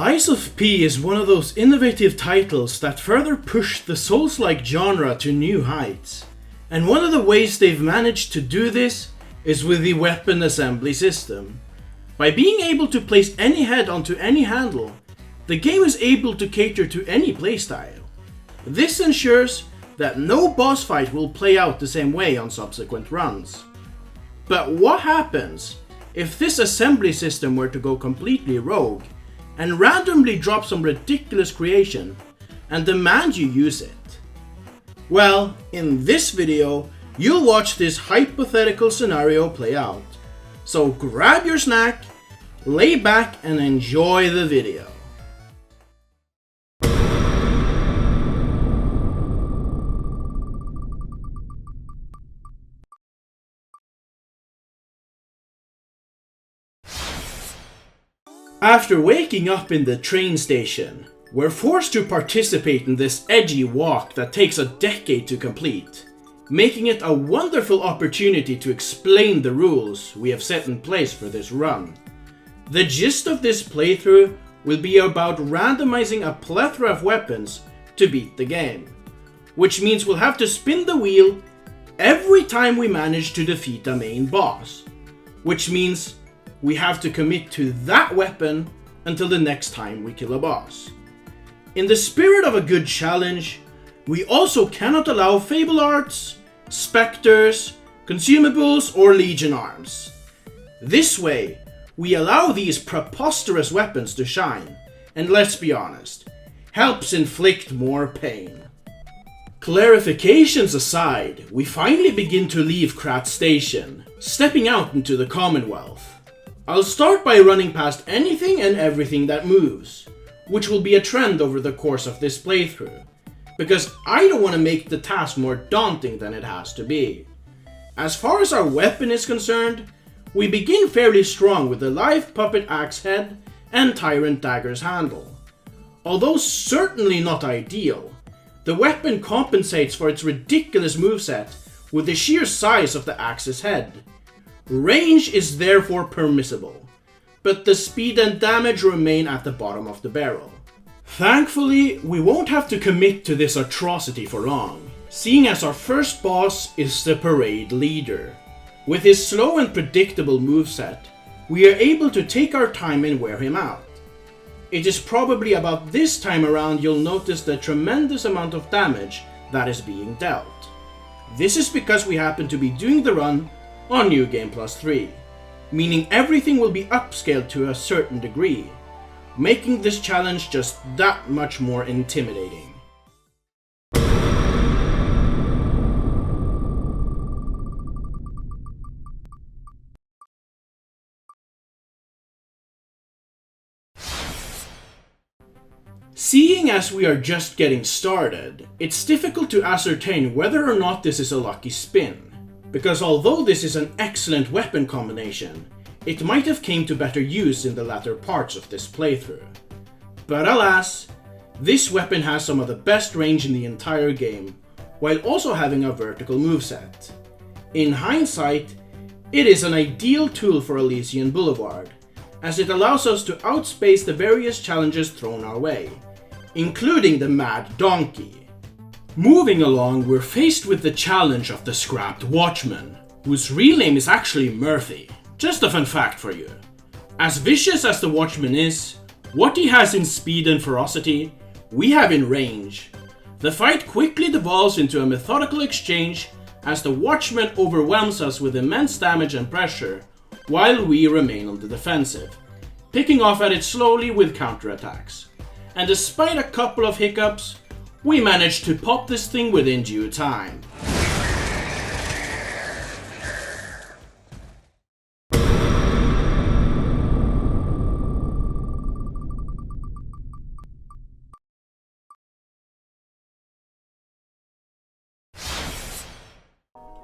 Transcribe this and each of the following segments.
Lies of P is one of those innovative titles that further push the Souls-like genre to new heights. And one of the ways they've managed to do this is with the weapon assembly system. By being able to place any head onto any handle, the game is able to cater to any playstyle. This ensures that no boss fight will play out the same way on subsequent runs. But what happens if this assembly system were to go completely rogue and randomly drop some ridiculous creation and demand you use it? Well, in this video, you'll watch this hypothetical scenario play out. So grab your snack, lay back and enjoy the video. After waking up in the train station, we're forced to participate in this edgy walk that takes a decade to complete, making it a wonderful opportunity to explain the rules we have set in place for this run. The gist of this playthrough will be about randomizing a plethora of weapons to beat the game, which means we'll have to spin the wheel every time we manage to defeat a main boss, which means we have to commit to that weapon until the next time we kill a boss. In the spirit of a good challenge, we also cannot allow Fable Arts, Spectres, Consumables or Legion Arms. This way, we allow these preposterous weapons to shine, and let's be honest, helps inflict more pain. Clarifications aside, we finally begin to leave Krat Station, stepping out into the Commonwealth. I'll start by running past anything and everything that moves, which will be a trend over the course of this playthrough, because I don't want to make the task more daunting than it has to be. As far as our weapon is concerned, we begin fairly strong with the live puppet axe head and tyrant dagger's handle. Although certainly not ideal, the weapon compensates for its ridiculous moveset with the sheer size of the axe's head. Range is therefore permissible, but the speed and damage remain at the bottom of the barrel. Thankfully, we won't have to commit to this atrocity for long, seeing as our first boss is the parade leader. With his slow and predictable moveset, we are able to take our time and wear him out. It is probably about this time around you'll notice the tremendous amount of damage that is being dealt. This is because we happen to be doing the run on New Game Plus 3, meaning everything will be upscaled to a certain degree, making this challenge just that much more intimidating. Seeing as we are just getting started, it's difficult to ascertain whether or not this is a lucky spin. Because although this is an excellent weapon combination, it might have came to better use in the latter parts of this playthrough. But alas, this weapon has some of the best range in the entire game, while also having a vertical moveset. In hindsight, it is an ideal tool for Elysian Boulevard, as it allows us to outspace the various challenges thrown our way, including the Mad Donkey. Moving along, we're faced with the challenge of the scrapped Watchman, whose real name is actually Murphy. Just a fun fact for you. As vicious as the Watchman is, what he has in speed and ferocity, we have in range. The fight quickly devolves into a methodical exchange as the Watchman overwhelms us with immense damage and pressure, while we remain on the defensive, picking off at it slowly with counterattacks. And despite a couple of hiccups, we managed to pop this thing within due time.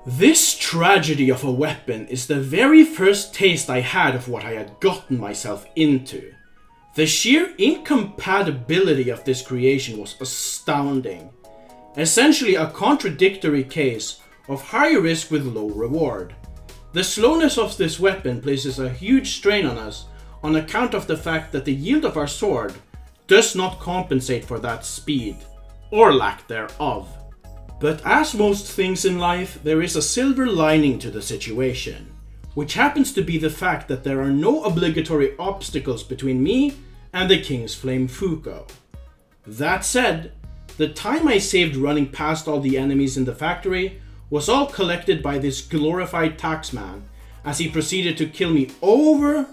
This tragedy of a weapon is the very first taste I had of what I had gotten myself into. The sheer incompatibility of this creation was astounding. Essentially a contradictory case of high risk with low reward. The slowness of this weapon places a huge strain on us on account of the fact that the yield of our sword does not compensate for that speed, or lack thereof. But as most things in life, there is a silver lining to the situation, which happens to be the fact that there are no obligatory obstacles between me and the King's Flame Fuoco. That said, the time I saved running past all the enemies in the factory was all collected by this glorified taxman as he proceeded to kill me over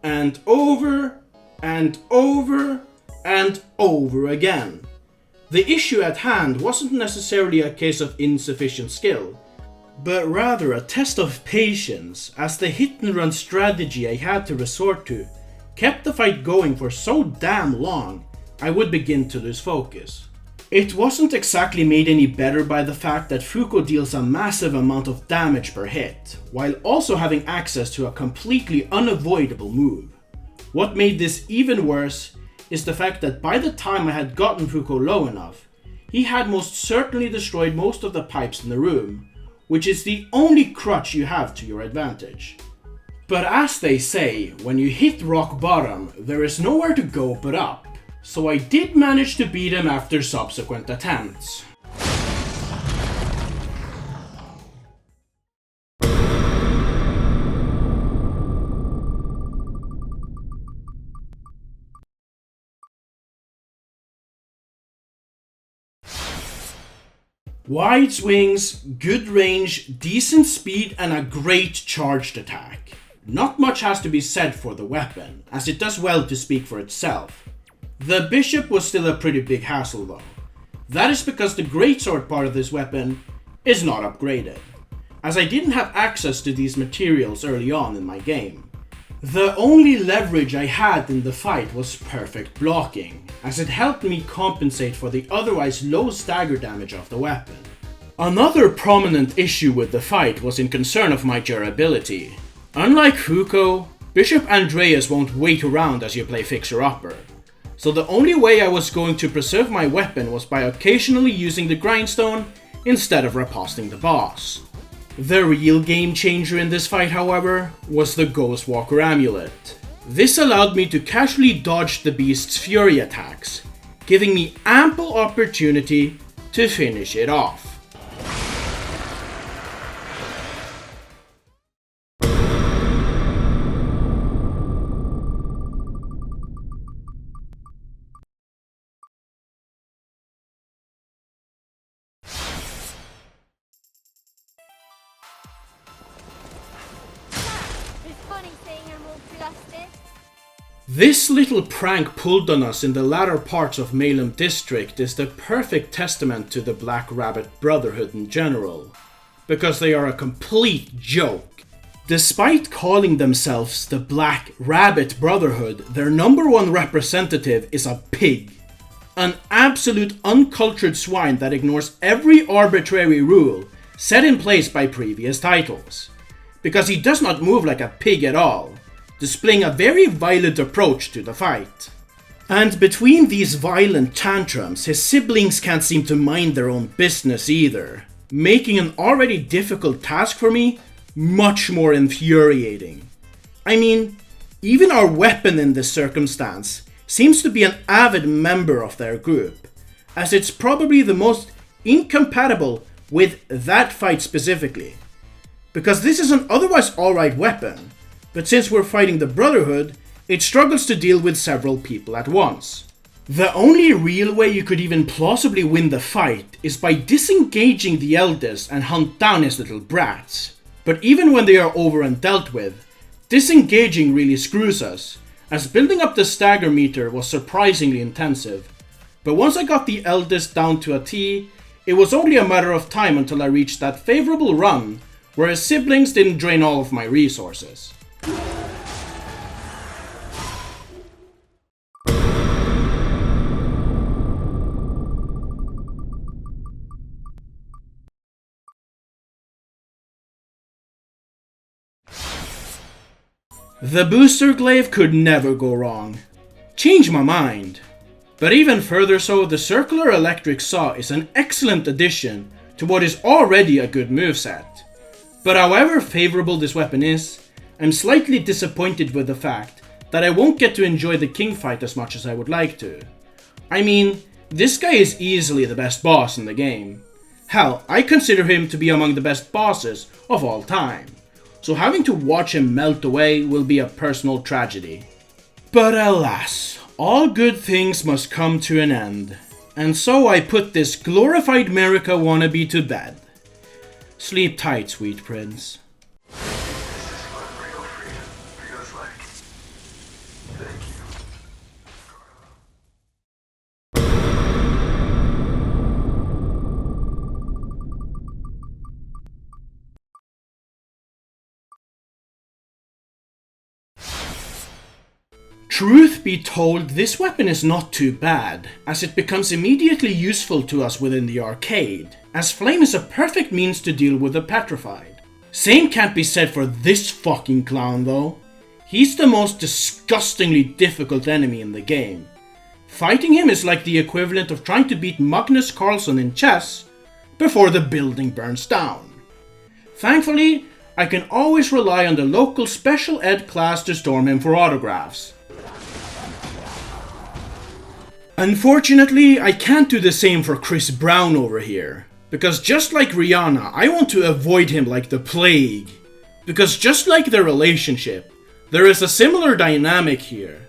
and over and over and over again. The issue at hand wasn't necessarily a case of insufficient skill, but rather a test of patience, as the hit and run strategy I had to resort to kept the fight going for so damn long I would begin to lose focus. It wasn't exactly made any better by the fact that Fuoco deals a massive amount of damage per hit, while also having access to a completely unavoidable move. What made this even worse is the fact that by the time I had gotten Fuoco low enough, he had most certainly destroyed most of the pipes in the room, which is the only crutch you have to your advantage. But as they say, when you hit rock bottom, there is nowhere to go but up, so I did manage to beat him after subsequent attempts. Wide swings, good range, decent speed, and a great charged attack. Not much has to be said for the weapon, as it does well to speak for itself. The bishop was still a pretty big hassle though. That is because the greatsword part of this weapon is not upgraded, as I didn't have access to these materials early on in my game. The only leverage I had in the fight was perfect blocking, as it helped me compensate for the otherwise low stagger damage of the weapon. Another prominent issue with the fight was in concern of my durability. Unlike Fuoco, Bishop Andreas won't wait around as you play fixer-upper, so the only way I was going to preserve my weapon was by occasionally using the grindstone instead of riposting the boss. The real game changer in this fight, however, was the Ghostwalker amulet. This allowed me to casually dodge the beast's fury attacks, giving me ample opportunity to finish it off. This little prank pulled on us in the latter parts of Malum District is the perfect testament to the Black Rabbit Brotherhood in general, because they are a complete joke. Despite calling themselves the Black Rabbit Brotherhood, their number one representative is a pig. An absolute uncultured swine that ignores every arbitrary rule set in place by previous titles, because he does not move like a pig at all, displaying a very violent approach to the fight. And between these violent tantrums, his siblings can't seem to mind their own business either, making an already difficult task for me much more infuriating. I mean, even our weapon in this circumstance seems to be an avid member of their group, as it's probably the most incompatible with that fight specifically, because this is an otherwise alright weapon, but since we're fighting the Brotherhood, it struggles to deal with several people at once. The only real way you could even plausibly win the fight is by disengaging the eldest and hunt down his little brats. But even when they are over and dealt with, disengaging really screws us, as building up the stagger meter was surprisingly intensive. But once I got the eldest down to a T, it was only a matter of time until I reached that favorable run where his siblings didn't drain all of my resources. The booster glaive could never go wrong. Change my mind. But even further so, the circular electric saw is an excellent addition to what is already a good moveset. But however favorable this weapon is, I'm slightly disappointed with the fact that I won't get to enjoy the king fight as much as I would like to. I mean, this guy is easily the best boss in the game. Hell, I consider him to be among the best bosses of all time. So having to watch him melt away will be a personal tragedy. But alas, all good things must come to an end. And so I put this glorified America wannabe to bed. Sleep tight, sweet prince. Truth be told, this weapon is not too bad, as it becomes immediately useful to us within the arcade, as flame is a perfect means to deal with the petrified. Same can't be said for this fucking clown though. He's the most disgustingly difficult enemy in the game. Fighting him is like the equivalent of trying to beat Magnus Carlsen in chess before the building burns down. Thankfully, I can always rely on the local special ed class to storm him for autographs. Unfortunately, I can't do the same for Chris Brown over here, because just like Rihanna, I want to avoid him like the plague. Because just like their relationship, there is a similar dynamic here.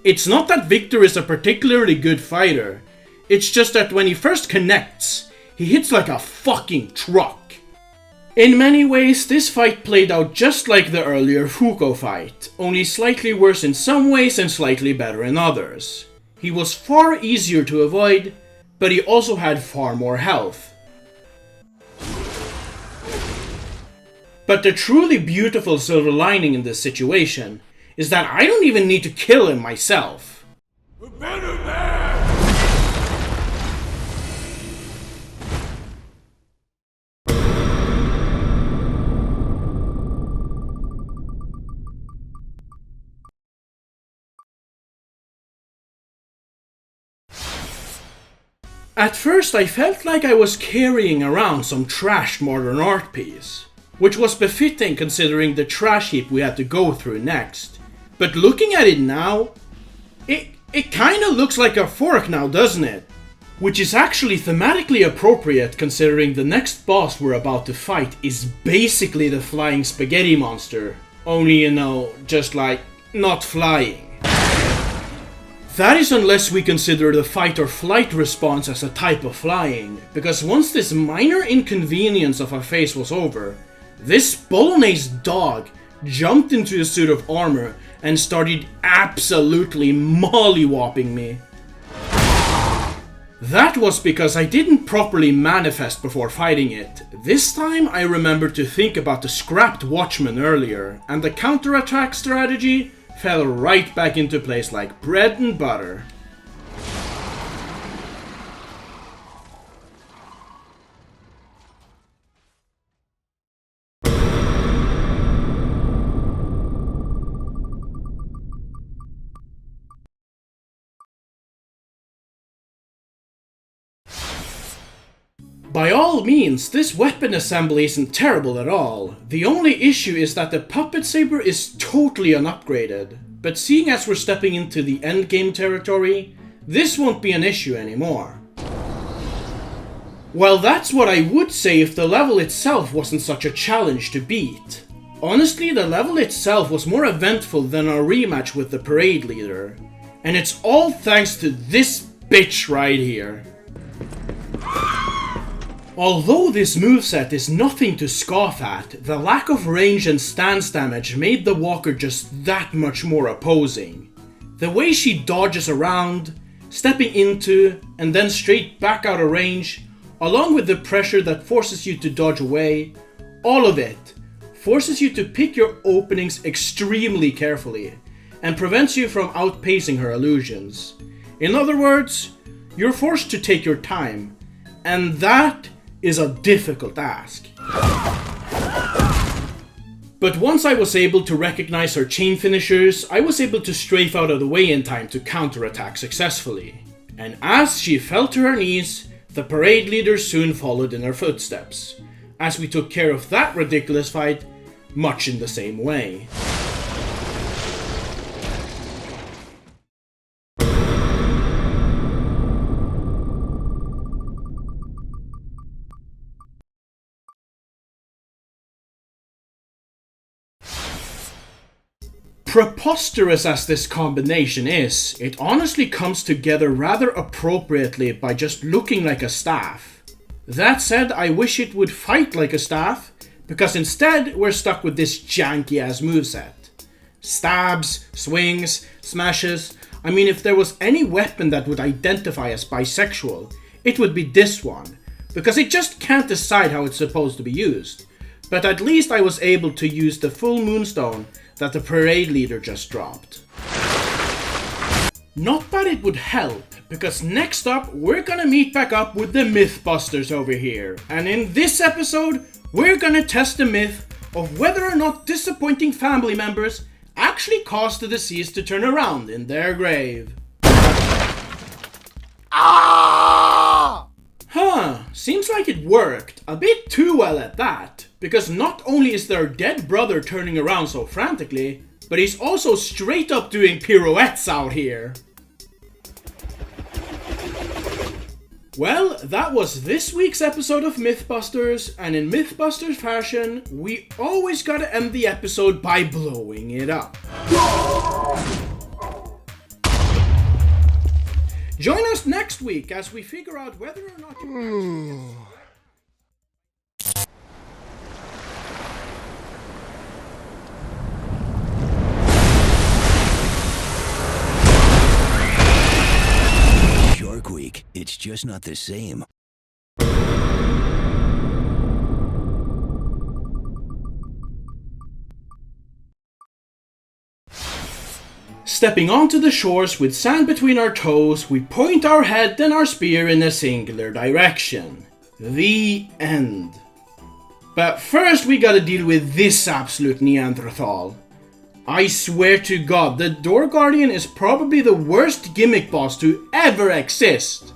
It's not that Victor is a particularly good fighter, it's just that when he first connects, he hits like a fucking truck. In many ways, this fight played out just like the earlier Fuoco fight, only slightly worse in some ways and slightly better in others. He was far easier to avoid, but he also had far more health. But the truly beautiful silver lining in this situation is that I don't even need to kill him myself. At first I felt like I was carrying around some trashed modern art piece, which was befitting considering the trash heap we had to go through next. But looking at it now, it kinda looks like a fork now, doesn't it? Which is actually thematically appropriate considering the next boss we're about to fight is basically the flying spaghetti monster, only you know, just like, not flying. That is unless we consider the fight or flight response as a type of flying, because once this minor inconvenience of a phase was over, this Bolognese dog jumped into a suit of armor and started absolutely mollywopping me. That was because I didn't properly manifest before fighting it. This time I remembered to think about the scrapped Watchman earlier, and the counterattack strategy fell right back into place like bread and butter. By all means, this weapon assembly isn't terrible at all. The only issue is that the puppet saber is totally unupgraded. But seeing as we're stepping into the endgame territory, this won't be an issue anymore. Well, that's what I would say if the level itself wasn't such a challenge to beat. Honestly, the level itself was more eventful than our rematch with the parade leader. And it's all thanks to this bitch right here. Although this moveset is nothing to scoff at, the lack of range and stance damage made the walker just that much more opposing. The way she dodges around, stepping into, and then straight back out of range, along with the pressure that forces you to dodge away, all of it forces you to pick your openings extremely carefully, and prevents you from outpacing her illusions. In other words, you're forced to take your time, and that is a difficult ask. But once I was able to recognize her chain finishers, I was able to strafe out of the way in time to counterattack successfully. And as she fell to her knees, the parade leader soon followed in her footsteps, as we took care of that ridiculous fight much in the same way. preposterous as this combination is, it honestly comes together rather appropriately by just looking like a staff. That said, I wish it would fight like a staff, because instead we're stuck with this janky ass moveset. Stabs, swings, smashes. I mean, if there was any weapon that would identify as bisexual, it would be this one, because it just can't decide how it's supposed to be used. But at least I was able to use the full moonstone that the parade leader just dropped. Not that it would help, because next up we're gonna meet back up with the MythBusters over here, and in this episode we're gonna test the myth of whether or not disappointing family members actually caused the deceased to turn around in their grave. Ah! Huh, seems like it worked, a bit too well at that, because not only is their dead brother turning around so frantically, but he's also straight up doing pirouettes out here. Well, that was this week's episode of MythBusters, and in MythBusters fashion, we always gotta end the episode by blowing it up. Join us next week as we figure out whether or not you Shark Week, it's just not the same. Stepping onto the shores with sand between our toes, we point our head and our spear in a singular direction. The end. But first we gotta deal with this absolute Neanderthal. I swear to God, the Door Guardian is probably the worst gimmick boss to ever exist.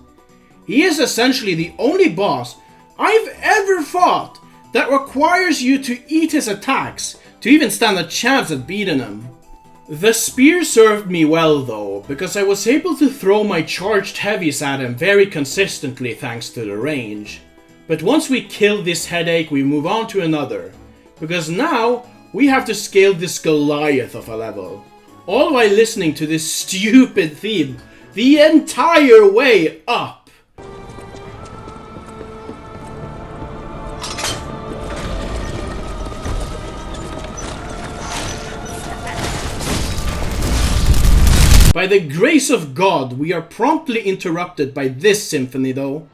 He is essentially the only boss I've ever fought that requires you to eat his attacks to even stand a chance at beating him. The spear served me well though, because I was able to throw my charged heavies at him very consistently thanks to the range. But once we kill this headache, we move on to another, because now we have to scale this Goliath of a level, all while listening to this stupid theme the entire way up. By the grace of God, we are promptly interrupted by this symphony though.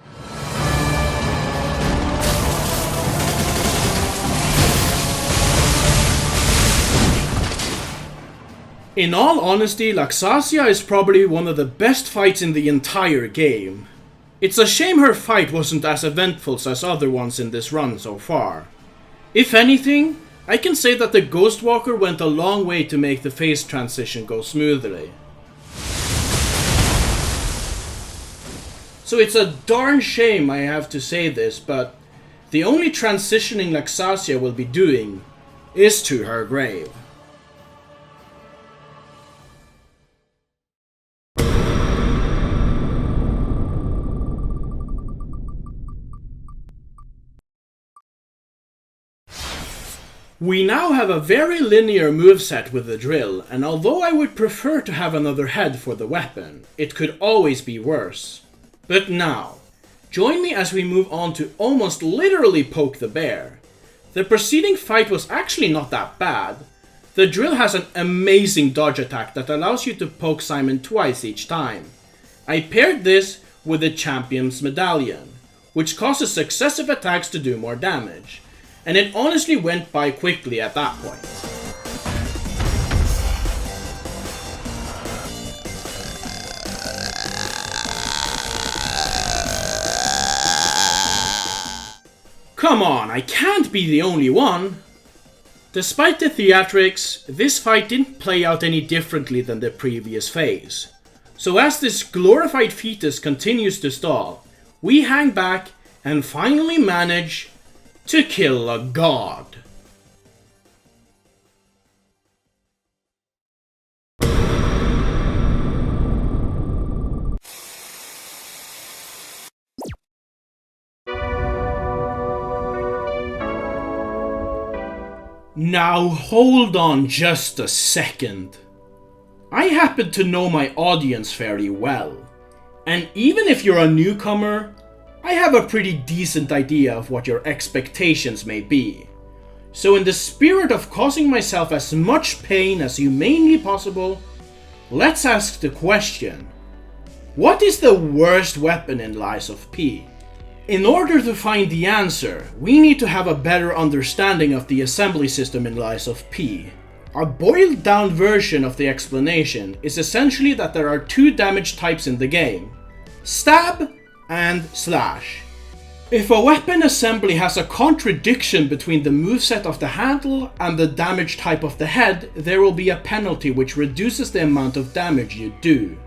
In all honesty, Luxasia is probably one of the best fights in the entire game. It's a shame her fight wasn't as eventful as other ones in this run so far. If anything, I can say that the Ghostwalker went a long way to make the phase transition go smoothly. So it's a darn shame I have to say this, but the only transitioning Luxasia will be doing is to her grave. We now have a very linear moveset with the drill, and although I would prefer to have another head for the weapon, it could always be worse. But now, join me as we move on to almost literally poke the bear. The preceding fight was actually not that bad. The drill has an amazing dodge attack that allows you to poke Simon twice each time. I paired this with the Champion's Medallion, which causes successive attacks to do more damage, and it honestly went by quickly at that point. Come on, I can't be the only one! Despite the theatrics, this fight didn't play out any differently than the previous phase. So as this glorified fetus continues to stall, we hang back and finally manage to kill a god. Now hold on just a second. I happen to know my audience fairly well, and even if you're a newcomer, I have a pretty decent idea of what your expectations may be. So in the spirit of causing myself as much pain as humanly possible, let's ask the question: what is the worst weapon in Lies of P? In order to find the answer, we need to have a better understanding of the assembly system in Lies of P. A boiled down version of the explanation is essentially that there are two damage types in the game: stab and slash. If a weapon assembly has a contradiction between the moveset of the handle and the damage type of the head, there will be a penalty which reduces the amount of damage you do.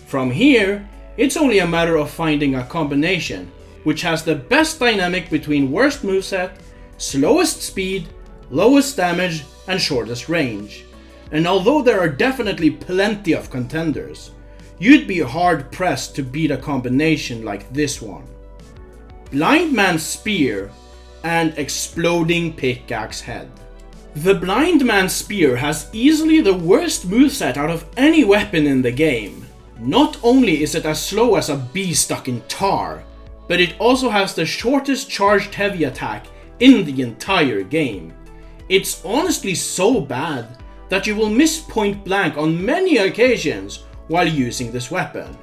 From here, it's only a matter of finding a combination which has the best dynamic between worst moveset, slowest speed, lowest damage, and shortest range. And although there are definitely plenty of contenders, you'd be hard pressed to beat a combination like this one: Blind Man's Spear and Exploding Pickaxe Head. The Blind Man's Spear has easily the worst moveset out of any weapon in the game. Not only is it as slow as a bee stuck in tar, but it also has the shortest charged heavy attack in the entire game. It's honestly so bad that you will miss point blank on many occasions while using this weapon.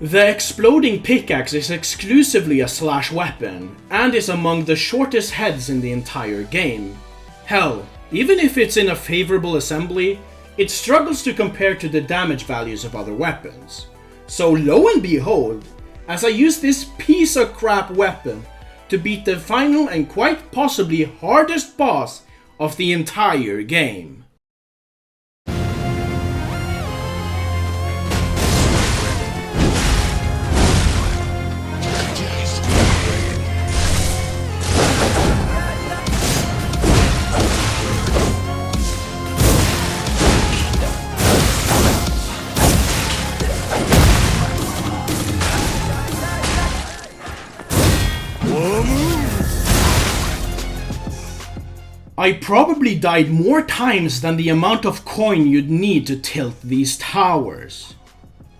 The Exploding Pickaxe is exclusively a slash weapon and is among the shortest heads in the entire game. Hell, even if it's in a favorable assembly, it struggles to compare to the damage values of other weapons. So lo and behold, as I use this piece of crap weapon to beat the final and quite possibly hardest boss of the entire game. I probably died more times than the amount of coin you'd need to tilt these towers.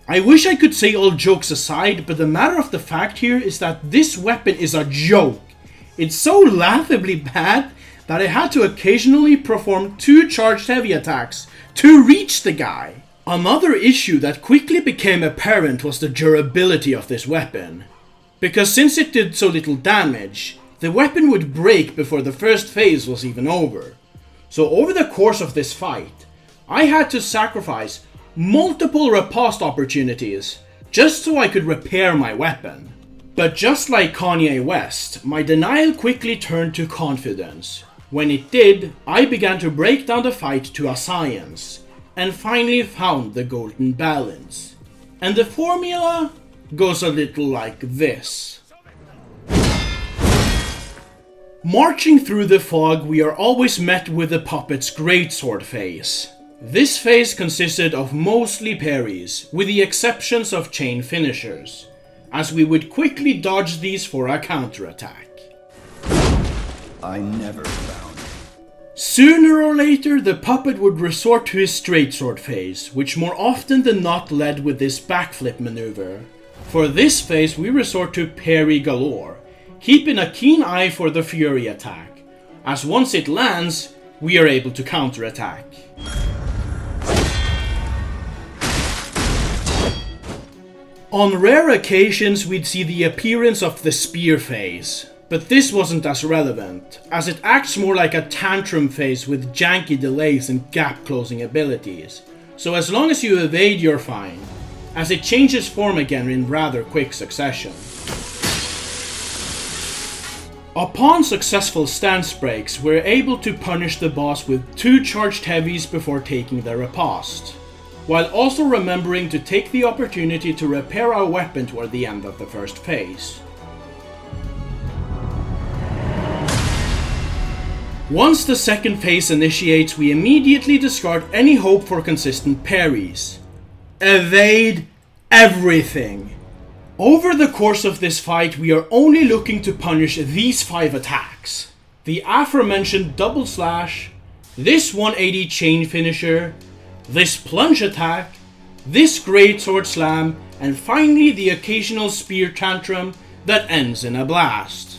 I wish I could say all jokes aside, but the matter of the fact here is that this weapon is a joke. It's so laughably bad that I had to occasionally perform 2 charged heavy attacks to reach the guy. Another issue that quickly became apparent was the durability of this weapon. Because since it did so little damage, the weapon would break before the first phase was even over. So over the course of this fight, I had to sacrifice multiple riposte opportunities just so I could repair my weapon. But just like Kanye West, my denial quickly turned to confidence. When it did, I began to break down the fight to a science, and finally found the golden balance. And the formula goes a little like this. Marching through the fog, we are always met with the puppet's greatsword phase. This phase consisted of mostly parries, with the exceptions of chain finishers, as we would quickly dodge these for a counterattack. I never found. Sooner or later, the puppet would resort to his straightsword phase, which more often than not led with this backflip maneuver. For this phase, we resort to parry galore, keeping a keen eye for the fury attack, as once it lands, we are able to counterattack. On rare occasions, we'd see the appearance of the spear phase, but this wasn't as relevant, as it acts more like a tantrum phase with janky delays and gap closing abilities, so as long as you evade, you're fine, as it changes form again in rather quick succession. Upon successful stance breaks, we're able to punish the boss with 2 charged heavies before taking the riposte, while also remembering to take the opportunity to repair our weapon toward the end of the first phase. Once the second phase initiates, we immediately discard any hope for consistent parries. Evade everything. Over the course of this fight, we are only looking to punish these 5 attacks: the aforementioned double slash, this 180 chain finisher, this plunge attack, this greatsword slam, and finally the occasional spear tantrum that ends in a blast.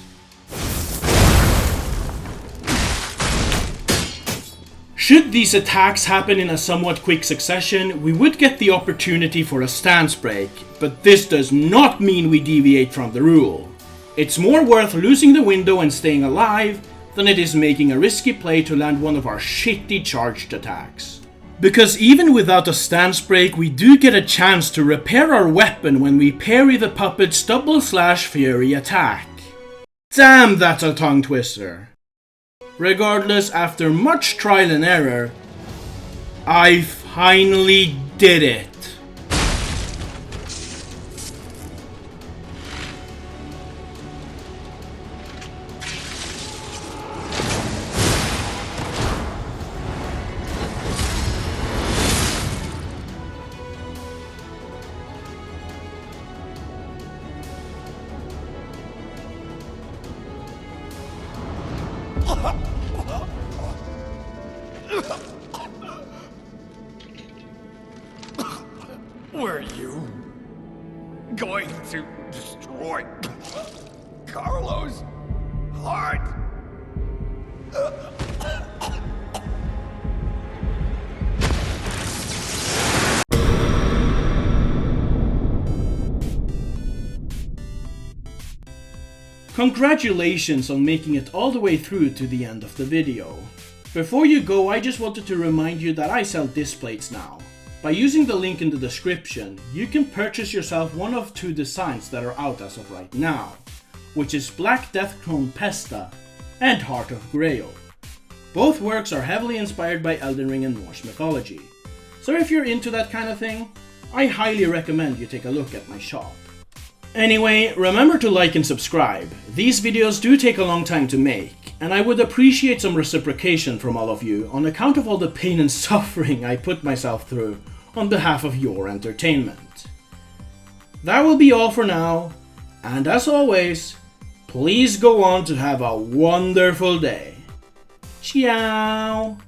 Should these attacks happen in a somewhat quick succession, we would get the opportunity for a stance break, but this does not mean we deviate from the rule. It's more worth losing the window and staying alive than it is making a risky play to land one of our shitty charged attacks. Because even without a stance break, we do get a chance to repair our weapon when we parry the puppet's double/fury attack. Damn, that's a tongue twister. Regardless, after much trial and error, I finally did it. Were you going to destroy Carlos' heart? Congratulations on making it all the way through to the end of the video. Before you go, I just wanted to remind you that I sell disc plates now. By using the link in the description, you can purchase yourself one of two designs that are out as of right now, which is Black Death Chrome Pesta and Heart of Grail. Both works are heavily inspired by Elden Ring and Norse mythology, so if you're into that kind of thing, I highly recommend you take a look at my shop. Anyway, remember to like and subscribe. These videos do take a long time to make, and I would appreciate some reciprocation from all of you on account of all the pain and suffering I put myself through on behalf of your entertainment. That will be all for now, and as always, please go on to have a wonderful day. Ciao!